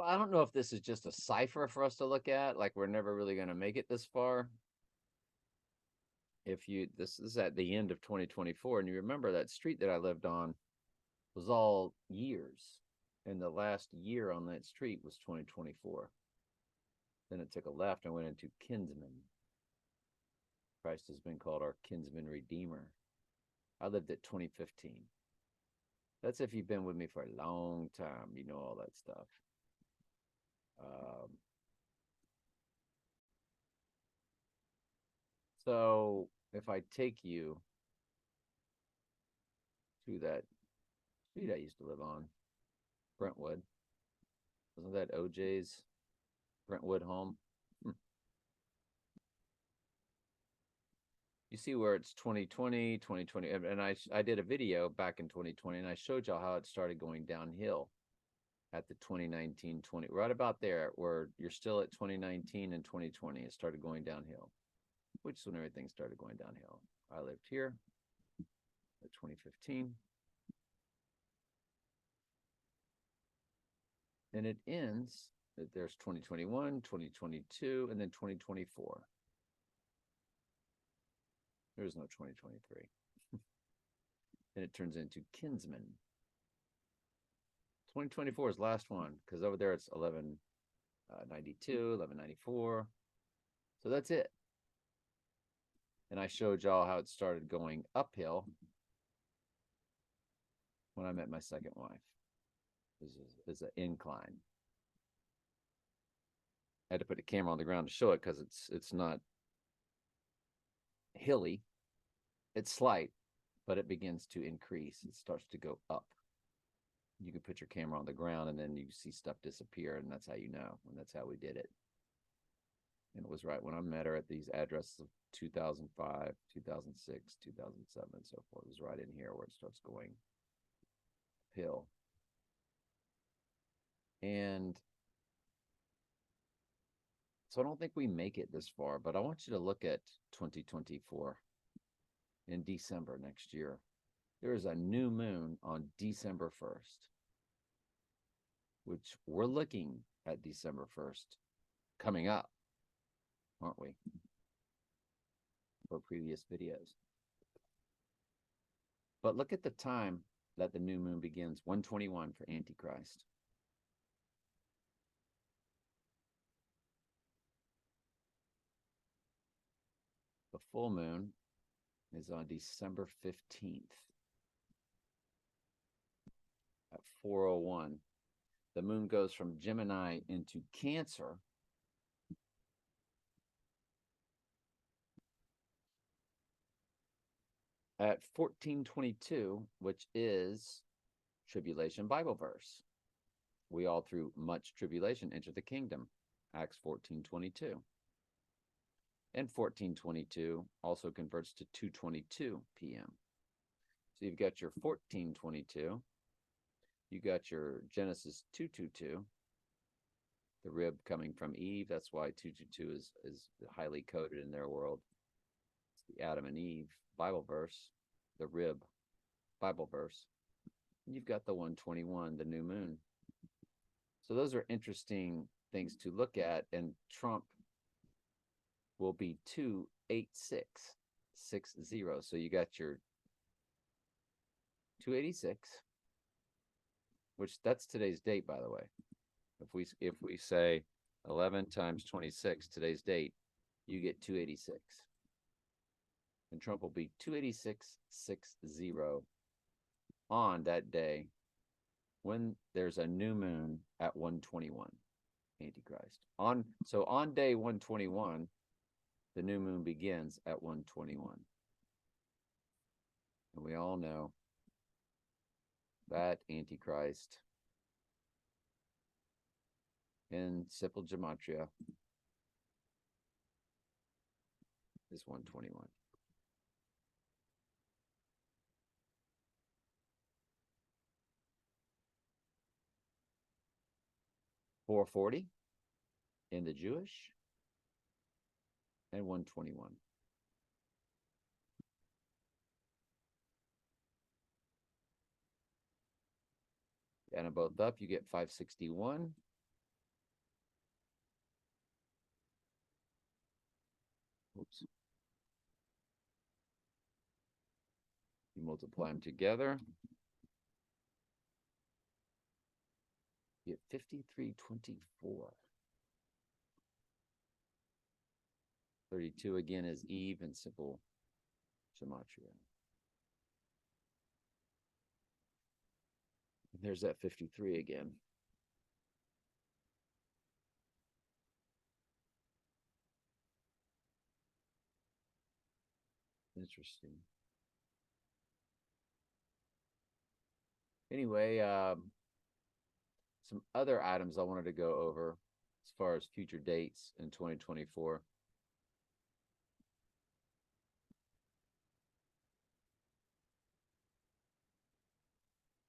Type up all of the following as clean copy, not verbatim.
Well, I don't know if this is just a cipher for us to look at, like we're never really going to make it this far. This is at the end of 2024, and you remember that street that I lived on was all years, and the last year on that street was 2024. Then it took a left and went into Kinsman. Christ has been called our kinsman redeemer. I lived at 2015. That's if you've been with me for a long time, you know all that stuff. Um, so if I take you to that street I used to live on, Brentwood, wasn't that OJ's Brentwood home? You see where it's 2020, 2020, and I did a video back in 2020, and I showed y'all how it started going downhill at the 2019, 20, right about there, where you're still at 2019 and 2020. It started going downhill, which is when everything started going downhill. I lived here at 2015, and it ends. There's 2021, 2022, and then 2024. There's no 2023. And it turns into Kinsman. 2024 is last one because over there it's 1192, 1194. So that's it. And I showed y'all how it started going uphill when I met my second wife. This is an incline. I had to put the camera on the ground to show it because it's not hilly. It's slight, but it begins to increase. It starts to go up. You can put your camera on the ground and then you see stuff disappear, and that's how you know. And that's how we did it. And it was right when I met her at these addresses of 2005, 2006, 2007, and so forth. It was right in here where it starts going uphill. And so I don't think we make it this far, but I want you to look at 2024 in December next year. There is a new moon on December 1st, which we're looking at December 1st coming up, aren't we? For previous videos. But look at the time that the new moon begins, 121 for Antichrist. The full moon is on December 15th at 4:01. The moon goes from Gemini into Cancer at 14:22, which is tribulation Bible verse. We all through much tribulation enter the kingdom, Acts 14:22. And 14:22 also converts to 2:22 p.m. So you've got your 14:22, you got your Genesis 2:22, the rib coming from Eve. That's why 2:22 is highly coded in their world. It's the Adam and Eve Bible verse, the rib Bible verse. And you've got the 121, the new moon. So those are interesting things to look at. And Trump will be 28660. So you got your 286, which that's today's date, by the way. If we say 11 times 26, today's date, you get 286. And Trump will be 28660 on that day when there's a new moon at 121, Antichrist. So on day 121, the new moon begins at 121. And we all know that Antichrist in simple gematria is 121. $440 in the Jewish, and 121. Add them both up, you get 561. You multiply them together, you get 5324. 32 again is Eve in simple gematria. And there's that 53 again. Interesting. Anyway, some other items I wanted to go over as far as future dates in 2024.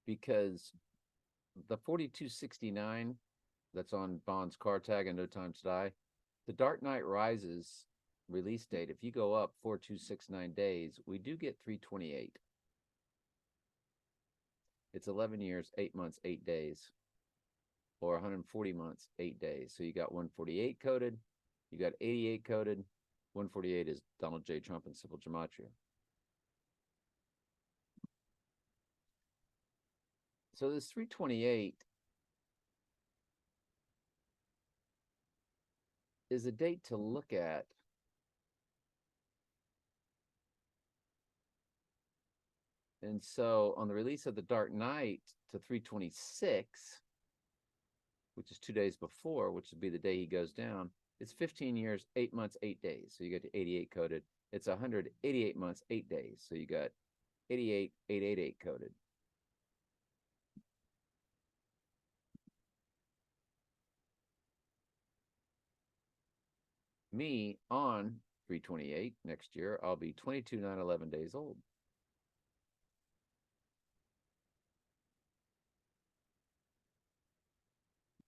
Because the 4269 that's on Bond's car tag and No Time to Die, the Dark Knight Rises release date, if you go up 4269 days, we do get 328. It's 11 years, 8 months, 8 days, or 140 months, 8 days. So you got 148 coded, you got 88 coded. 148 is Donald J. Trump and simple gematria. So this 328 is a date to look at and so on the release of the Dark Knight to 326, which is 2 days before, which would be the day he goes down, it's 15 years, 8 months, 8 days. So you get to 88 coded. It's 188 months, 8 days. So you got 88, 888 coded. Me on 328 next year, I'll be 22, 9, 11 days old.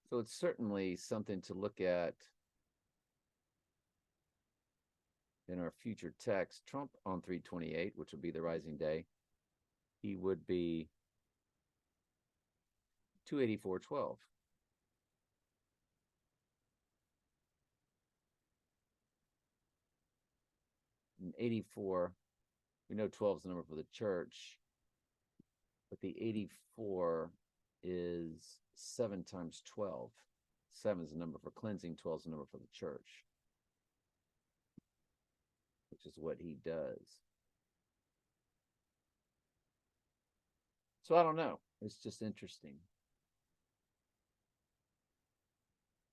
So it's certainly something to look at in our future text. Trump on 328, which would be the rising day, he would be 284.12. And 84, we know 12 is the number for the church, but the 84 is 7 times 12. 7 is the number for cleansing, 12 is the number for the church, which is what he does. So I don't know. It's just interesting.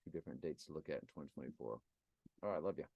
2 different dates to look at in 2024. All right, love you.